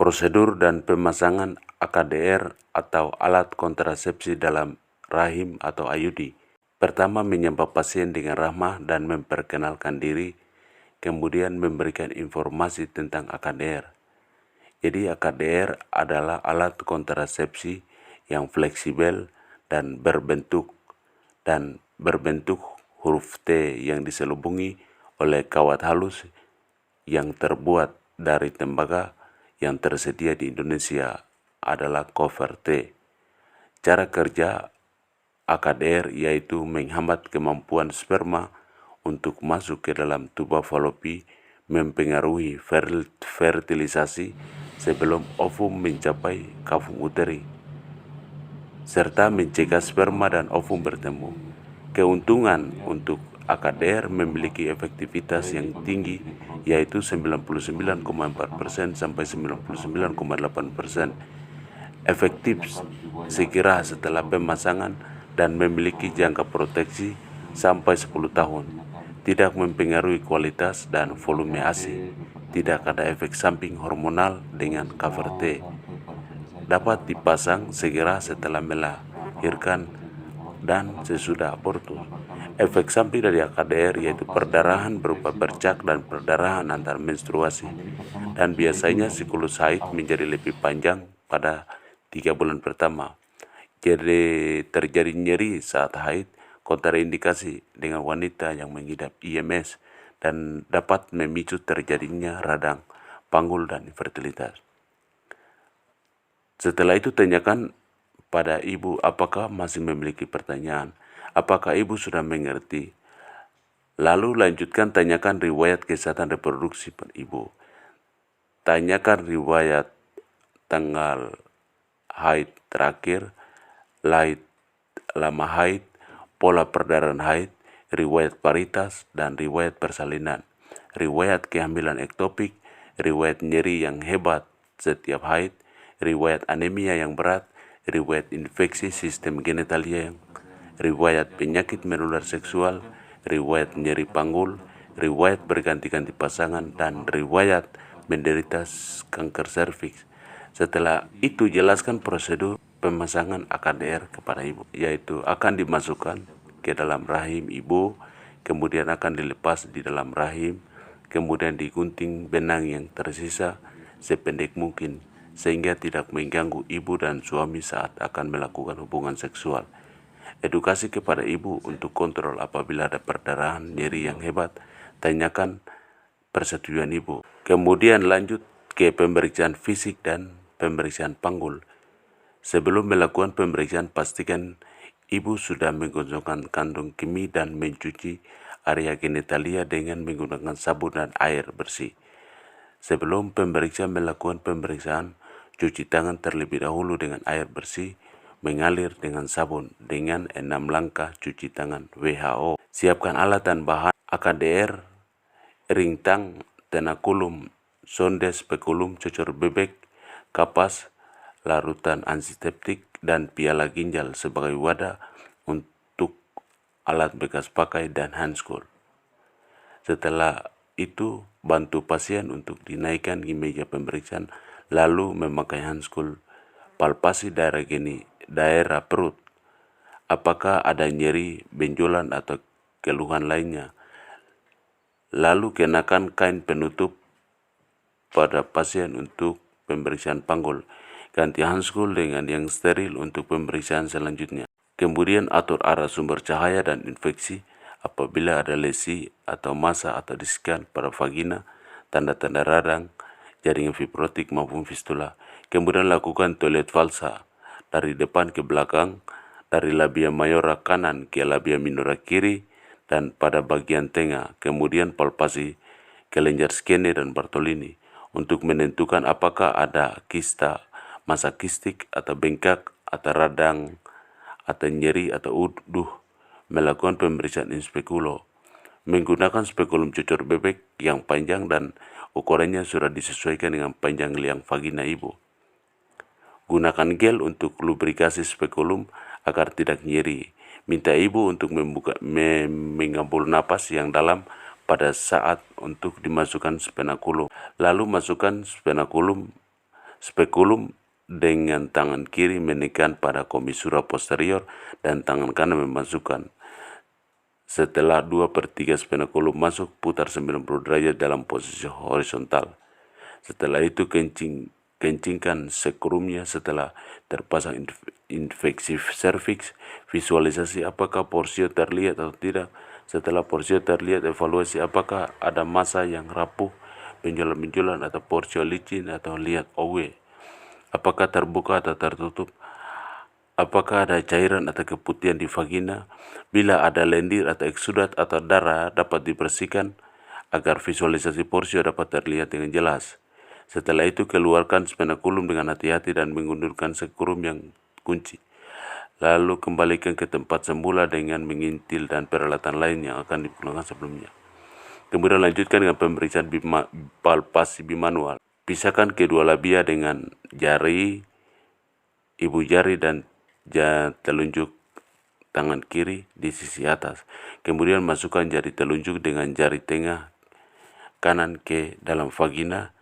Prosedur dan pemasangan AKDR atau alat kontrasepsi dalam rahim atau IUD. Pertama, menyapa pasien dengan ramah dan memperkenalkan diri, kemudian memberikan informasi tentang AKDR. Jadi AKDR adalah alat kontrasepsi yang fleksibel dan berbentuk huruf T yang diselubungi oleh kawat halus yang terbuat dari tembaga yang tersedia di Indonesia adalah cover T. Cara kerja AKDR yaitu menghambat kemampuan sperma untuk masuk ke dalam tuba falopi, mempengaruhi fertilisasi sebelum ovum mencapai kafum uteri, serta mencegah sperma dan ovum bertemu. Keuntungan untuk AKDR memiliki efektivitas yang tinggi, yaitu 99,4% sampai 99,8%. Efektif segera setelah pemasangan dan memiliki jangka proteksi sampai 10 tahun. Tidak mempengaruhi kualitas dan volume ASI. Tidak ada efek samping hormonal dengan cover T. Dapat dipasang segera setelah melahirkan dan sesudah abortus. Efek samping dari AKDR yaitu perdarahan berupa bercak dan perdarahan antar menstruasi, dan biasanya siklus haid menjadi lebih panjang pada 3 bulan pertama. Jadi terjadi nyeri saat haid, kontraindikasi dengan wanita yang mengidap IMS, dan dapat memicu terjadinya radang, panggul, dan infertilitas. Setelah itu tanyakan pada ibu apakah masih memiliki pertanyaan, apakah ibu sudah mengerti. Lalu lanjutkan tanyakan riwayat kesehatan reproduksi pada ibu. Tanyakan riwayat tanggal haid terakhir, lama haid, pola perdarahan haid, riwayat paritas, dan riwayat persalinan, riwayat kehamilan ektopik, riwayat nyeri yang hebat setiap haid, riwayat anemia yang berat, riwayat infeksi sistem genitalia, riwayat penyakit menular seksual, riwayat nyeri panggul, riwayat berganti-ganti pasangan, dan riwayat menderita kanker serviks. Setelah itu jelaskan prosedur pemasangan AKDR kepada ibu, yaitu akan dimasukkan ke dalam rahim ibu, kemudian akan dilepas di dalam rahim, kemudian digunting benang yang tersisa sependek mungkin sehingga tidak mengganggu ibu dan suami saat akan melakukan hubungan seksual. Edukasi kepada ibu untuk kontrol apabila ada perdarahan nyeri yang hebat, tanyakan persetujuan ibu. Kemudian lanjut ke pemeriksaan fisik dan pemeriksaan panggul. Sebelum melakukan pemeriksaan, pastikan ibu sudah menggunakan kandung kemih dan mencuci area genitalia dengan menggunakan sabun dan air bersih. Sebelum pemeriksaan melakukan pemeriksaan, cuci tangan terlebih dahulu dengan air bersih, mengalir dengan sabun dengan 6 langkah cuci tangan WHO. Siapkan alat dan bahan AKDR, ringtang, tenakulum, sonde spekulum, cocor bebek, kapas, larutan antiseptik, dan piala ginjal sebagai wadah untuk alat bekas pakai dan handskul. Setelah itu, bantu pasien untuk dinaikkan di meja pemeriksaan, lalu memakai handskul. Palpasi daerah perut. Apakah ada nyeri, benjolan, atau keluhan lainnya. Lalu kenakan kain penutup pada pasien untuk pemeriksaan panggul. Ganti handskul dengan yang steril untuk pemeriksaan selanjutnya. Kemudian atur arah sumber cahaya dan infeksi. Apabila ada lesi atau massa atau diskan pada vagina, tanda-tanda radang, jaringan fibrotik maupun fistula. Kemudian lakukan toilet falsa dari depan ke belakang, dari labia mayora kanan ke labia minora kiri, dan pada bagian tengah. Kemudian palpasi kelenjar skene dan Bartolini untuk menentukan apakah ada kista, massa kistik atau bengkak atau radang atau nyeri atau uduh. Melakukan pemeriksaan in speculo menggunakan spekulum cucur bebek yang panjang dan ukurannya sudah disesuaikan dengan panjang liang vagina ibu. Gunakan gel untuk lubrikasi spekulum agar tidak nyeri. Minta ibu untuk mengambil napas yang dalam pada saat untuk dimasukkan spenakulum. Lalu masukkan spenakulum Spekulum dengan tangan kiri menekan pada komisura posterior dan tangan kanan memasukkan. Setelah 2/3 spekulum masuk, putar 90 derajat dalam posisi horizontal. Setelah itu kencingkan sekrumnya. Setelah terpasang infeksi serviks, visualisasi apakah porsio terlihat atau tidak. Setelah porsio terlihat, evaluasi apakah ada massa yang rapuh, benjolan-benjolan atau porsio licin, atau lihat OW. Apakah terbuka atau tertutup? Apakah ada cairan atau keputihan di vagina? Bila ada lendir atau eksudat atau darah, dapat dibersihkan agar visualisasi porsio dapat terlihat dengan jelas. Setelah itu keluarkan spekulum dengan hati-hati dan mengundurkan sekrum yang kunci. Lalu kembalikan ke tempat semula dengan mengintil dan peralatan lain yang akan digunakan sebelumnya. Kemudian lanjutkan dengan pemeriksaan palpasi bimanual. Pisahkan kedua labia dengan jari, ibu jari dan telunjuk tangan kiri di sisi atas. Kemudian masukkan jari telunjuk dengan jari tengah kanan ke dalam vagina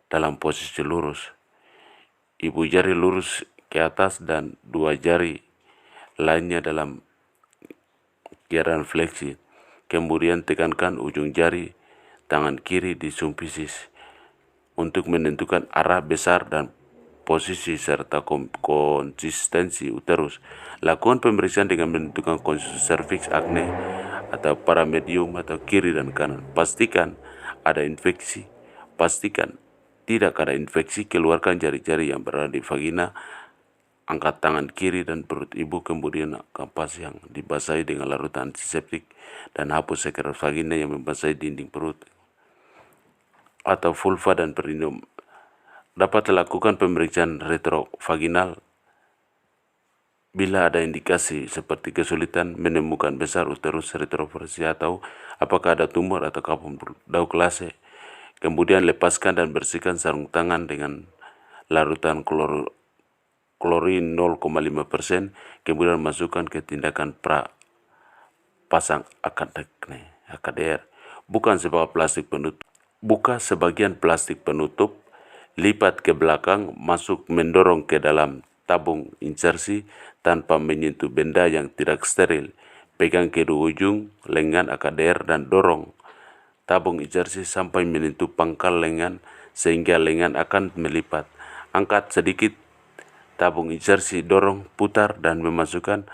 dalam posisi lurus. Ibu jari lurus ke atas dan dua jari lainnya dalam keadaan fleksi. Kemudian tekankan ujung jari tangan kiri di sumpisis untuk menentukan arah besar dan posisi serta konsistensi uterus. Lakukan pemeriksaan dengan menentukan konsistensi serviks, akne atau paramedium atau kiri dan kanan. Pastikan ada infeksi. Pastikan tidak ada infeksi. Keluarkan jari-jari yang berada di vagina. Angkat tangan kiri dan perut ibu, kemudian kampas yang dibasahi dengan larutan antiseptik dan hapus sekedar vagina yang membasahi dinding perut atau vulva dan perineum. Dapat dilakukan pemeriksaan retrovaginal bila ada indikasi seperti kesulitan menemukan besar uterus retroversi atau apakah ada tumor atau kapum dauklase. Kemudian lepaskan dan bersihkan sarung tangan dengan larutan klorin 0,5%. Kemudian masukkan ke tindakan pasang AKDR. Buka sebagian plastik penutup, lipat ke belakang, masuk mendorong ke dalam tabung insersi tanpa menyentuh benda yang tidak steril. Pegang kedua ujung lengan AKDR dan dorong tabung insersi sampai menyentuh pangkal lengan sehingga lengan akan melipat. Angkat sedikit tabung insersi, dorong, putar dan memasukkan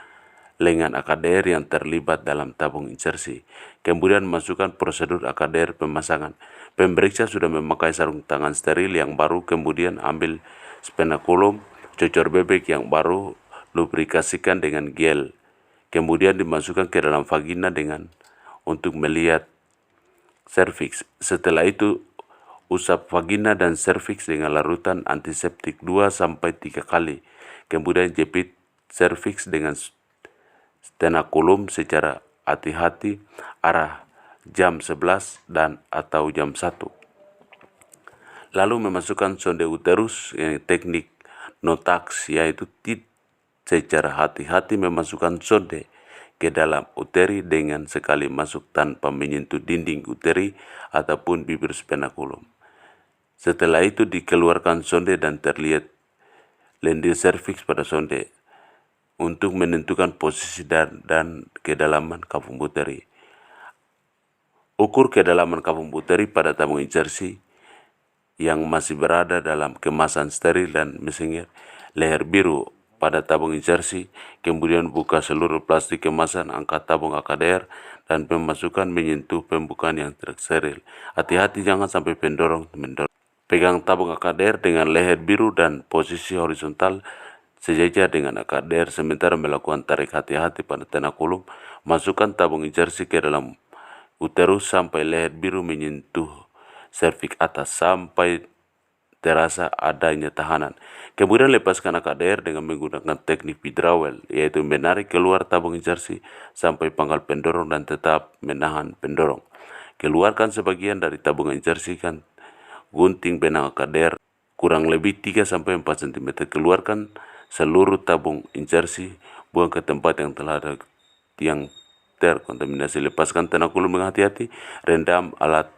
lengan AKDR yang terlibat dalam tabung insersi. Kemudian masukkan prosedur AKDR pemasangan. Pemeriksa sudah memakai sarung tangan steril yang baru, kemudian ambil spekulum, cocor bebek yang baru, lubrikasikan dengan gel. Kemudian dimasukkan ke dalam vagina untuk melihat serviks. Setelah itu, usap vagina dan serviks dengan larutan antiseptik 2-3 kali. Kemudian jepit serviks dengan spekulum secara hati-hati arah jam 11 dan atau jam 1. Lalu memasukkan sonde uterus, teknik Notax, yaitu secara hati-hati memasukkan sonde ke dalam uteri dengan sekali masuk tanpa menyentuh dinding uteri ataupun bibir spekulum. Setelah itu dikeluarkan sonde dan terlihat lendir serviks pada sonde untuk menentukan posisi dan kedalaman kapung uteri. Ukur kedalaman kapung uteri pada tabung insersi yang masih berada dalam kemasan steril dan mesinnya leher biru pada tabung insersi. Kemudian buka seluruh plastik kemasan, angkat tabung AKDR dan memasukkan menyentuh pembukaan yang tidak steril. Hati-hati jangan sampai mendorong. Pegang tabung AKDR dengan leher biru dan posisi horizontal sejajar dengan AKDR sementara melakukan tarik hati-hati pada tenakulum. Masukkan tabung insersi ke dalam uterus sampai leher biru menyentuh serviks atas sampai terasa adanya tahanan. Kemudian lepaskan AKDR dengan menggunakan teknik Widrawel, yaitu menarik keluar tabung insersi sampai pangkal pendorong dan tetap menahan pendorong. Keluarkan sebagian dari tabung insersi, kan gunting benang AKDR kurang lebih 3-4 cm. Keluarkan seluruh tabung insersi, buang ke tempat yang telah ada yang terkontaminasi. Lepaskan tenakulum dengan hati-hati, rendam alat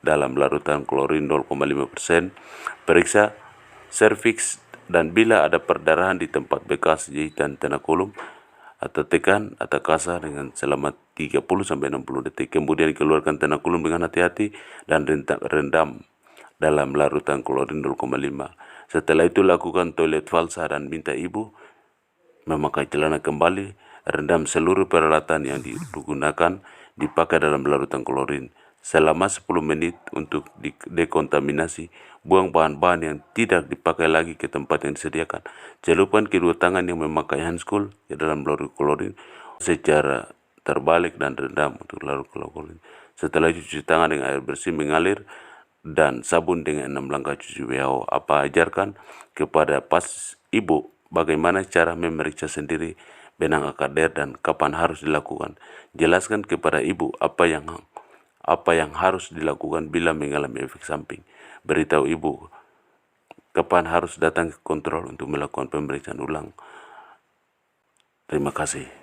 dalam larutan klorin 0,5%. Periksa serviks, dan bila ada perdarahan di tempat bekas jahitan tenakulum atau tekan atau kasar dengan selama 30-60 detik. Kemudian keluarkan tenakulum dengan hati-hati dan rendam dalam larutan klorin 0,5. Setelah itu lakukan toilet falsa dan minta ibu memakai celana kembali. Rendam seluruh peralatan yang digunakan dipakai dalam larutan klorin selama 10 menit untuk dekontaminasi. Buang bahan-bahan yang tidak dipakai lagi ke tempat yang disediakan. Celupkan kedua tangan yang memakai handskool ke dalam larutan klorin secara terbalik dan rendam untuk larutan klorin. Setelah itu cuci tangan dengan air bersih mengalir dan sabun dengan 6 langkah cuci WHO. Apa ajarkan kepada ibu bagaimana cara memeriksa sendiri benang AKD dan kapan harus dilakukan. Jelaskan kepada ibu apa yang harus dilakukan bila mengalami efek samping. Beritahu ibu kapan harus datang ke kontrol untuk melakukan pemeriksaan ulang. Terima kasih.